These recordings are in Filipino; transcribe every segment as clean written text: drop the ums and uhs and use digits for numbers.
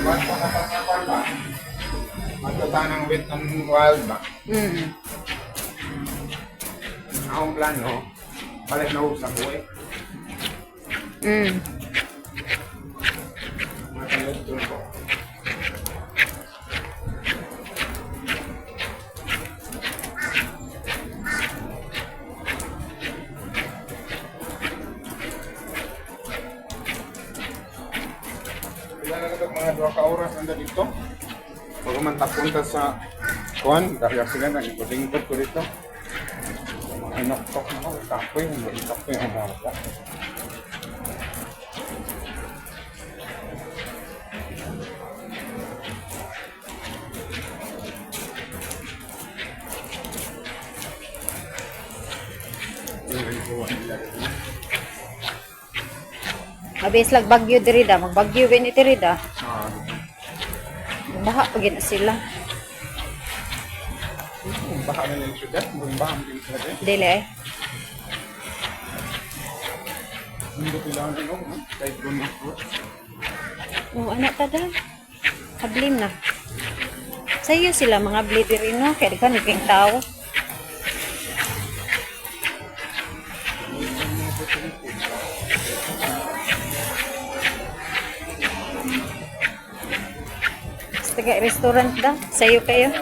Ba't pa kapag ba? Magtatanang wit ng wild ba? Akong plano, balik na sa buhay. Matalod doon ko. Ilan na ito mga 2 ka-oras nanda dito. Pag man tapunta sa kuhan, dahil sila na ikot-ingkot ko dito. Mga inoktok na ako, tapoy, hindi tapoy ang mga ko. Mabis lag bagyo diri da, magbagyo ba ni diri da. Baha pa gina sila. Baha na yung syudad, baha na yung syudad. Dili ay. Hindi kailangan ano, kahit doon ako. Oh, anak tada. Hablim na. Sayo sila mga bli diri no, kaya di ka naging tao. Taga restaurant da, sayo kayo.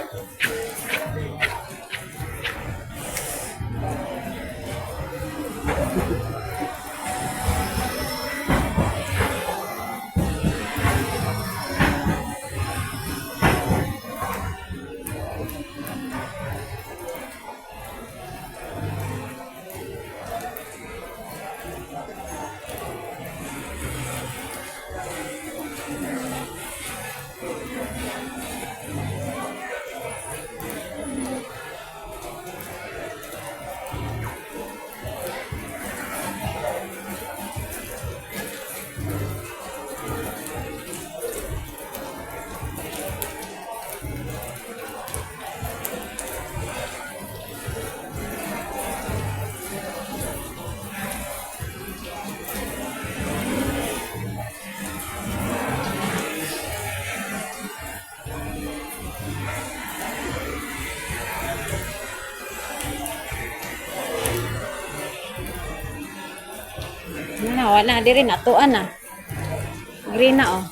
Wala diri na tuan na. Green na oh.